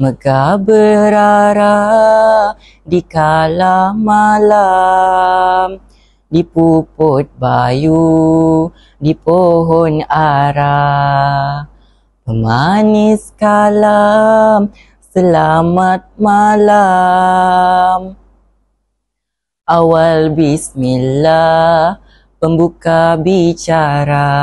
Megah berara di kala malam, di puput bayu, di pohon ara. Pemanis kalam, selamat malam. Awal bismillah, pembuka bicara.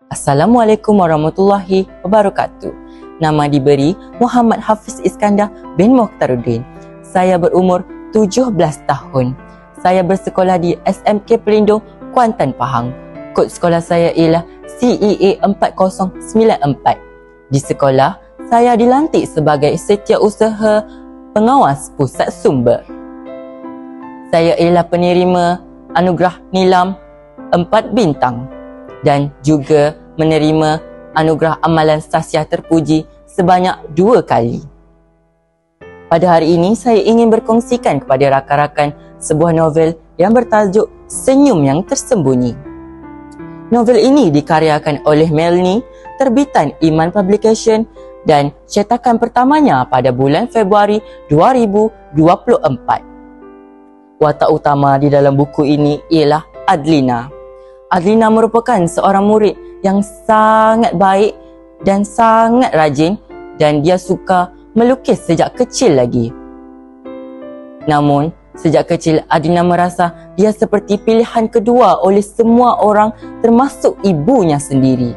Assalamualaikum warahmatullahi wabarakatuh. Nama diberi Muhammad Hafiz Iskandar bin Mokhtaruddin. Saya berumur 17 tahun. Saya bersekolah di SMK Pelindung Kuantan Pahang. Kod sekolah saya ialah CEA 4094. Di sekolah, saya dilantik sebagai Setiausaha Pengawas Pusat Sumber. Saya ialah penerima anugerah Nilam 4 bintang dan juga menerima anugerah amalan Sasiah Terpuji sebanyak 2 kali. Pada hari ini, saya ingin berkongsikan kepada rakan-rakan sebuah novel yang bertajuk Senyum yang Tersembunyi. Novel ini dikaryakan oleh Melanie, terbitan Iman Publication dan cetakan pertamanya pada bulan Februari 2024. Watak utama di dalam buku ini ialah Adlina. Adlina merupakan seorang murid yang sangat baik dan sangat rajin dan dia suka melukis sejak kecil lagi. Namun, sejak kecil Adlina merasa dia seperti pilihan kedua oleh semua orang termasuk ibunya sendiri.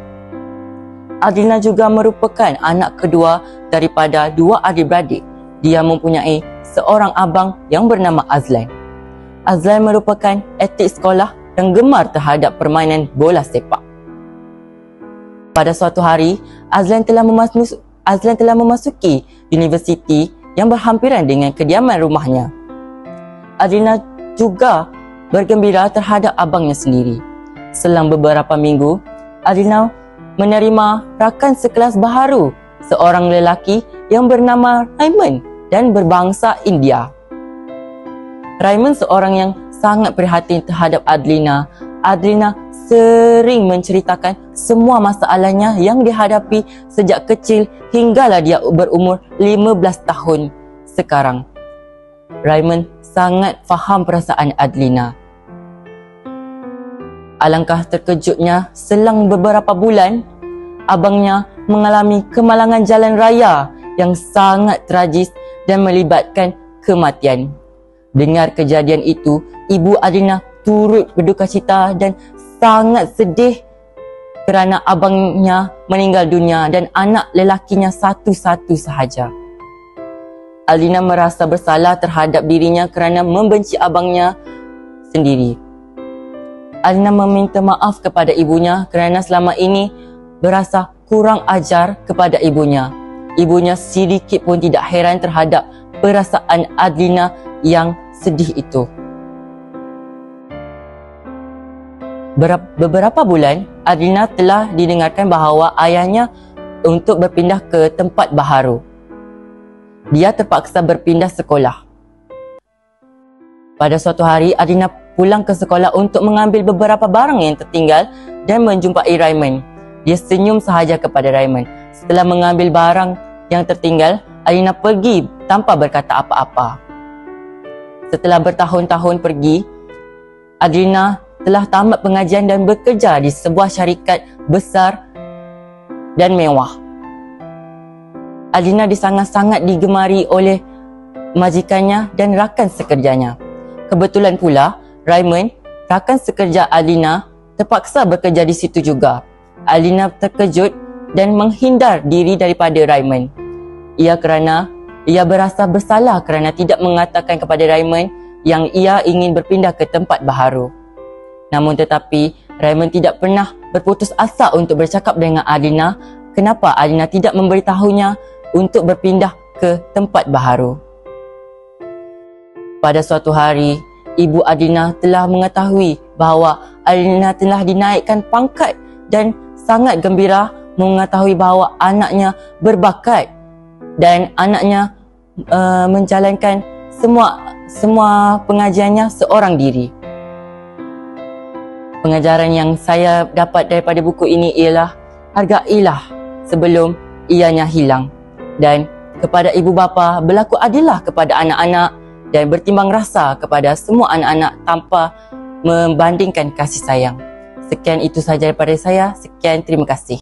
Adlina juga merupakan anak kedua daripada 2 adik-beradik. Dia mempunyai seorang abang yang bernama Azlan. Azlan merupakan atlet sekolah yang gemar terhadap permainan bola sepak. Pada suatu hari, Azlan telah memasuki universiti yang berhampiran dengan kediaman rumahnya. Adlina juga bergembira terhadap abangnya sendiri. Selang beberapa minggu, Adlina menerima rakan sekelas baharu, seorang lelaki yang bernama Raymond dan berbangsa India. Raymond seorang yang sangat prihatin terhadap Adlina. Adlina sering menceritakan semua masalahnya yang dihadapi sejak kecil hinggalah dia berumur 15 tahun sekarang. Raymond sangat faham perasaan Adlina. Alangkah terkejutnya, selang beberapa bulan, abangnya mengalami kemalangan jalan raya yang sangat tragis dan melibatkan kematian. Dengar kejadian itu, ibu Adlina turut berdukacita dan sangat sedih kerana abangnya meninggal dunia dan anak lelakinya satu-satu sahaja. Adlina merasa bersalah terhadap dirinya kerana membenci abangnya sendiri. Adlina meminta maaf kepada ibunya kerana selama ini berasa kurang ajar kepada ibunya. Ibunya sedikit pun tidak heran terhadap perasaan Adlina yang sedih itu. Beberapa bulan, Adlina telah didengarkan bahawa ayahnya untuk berpindah ke tempat baharu. Dia terpaksa berpindah sekolah. Pada suatu hari, Adlina pulang ke sekolah untuk mengambil beberapa barang yang tertinggal dan menjumpai Raymond. Dia senyum sahaja kepada Raymond. Setelah mengambil barang yang tertinggal, Adlina pergi tanpa berkata apa-apa. Setelah bertahun-tahun pergi, Adlina telah tamat pengajian dan bekerja di sebuah syarikat besar dan mewah. Adlina sangat-sangat digemari oleh majikannya dan rakan sekerjanya. Kebetulan pula, Raymond, rakan sekerja Adlina, terpaksa bekerja di situ juga. Adlina terkejut dan menghindar diri daripada Raymond. Ia berasa bersalah kerana tidak mengatakan kepada Raymond yang ia ingin berpindah ke tempat baharu. Namun tetapi, Raymond tidak pernah berputus asa untuk bercakap dengan Adlina kenapa Adlina tidak memberitahunya untuk berpindah ke tempat baharu. Pada suatu hari, ibu Adlina telah mengetahui bahawa Adlina telah dinaikkan pangkat dan sangat gembira mengetahui bahawa anaknya berbakat dan anaknya menjalankan semua pengajiannya seorang diri. Pengajaran yang saya dapat daripada buku ini ialah hargailah sebelum ianya hilang. Dan kepada ibu bapa, berlaku adillah kepada anak-anak dan bertimbang rasa kepada semua anak-anak tanpa membandingkan kasih sayang. Sekian itu sahaja daripada saya. Sekian, terima kasih.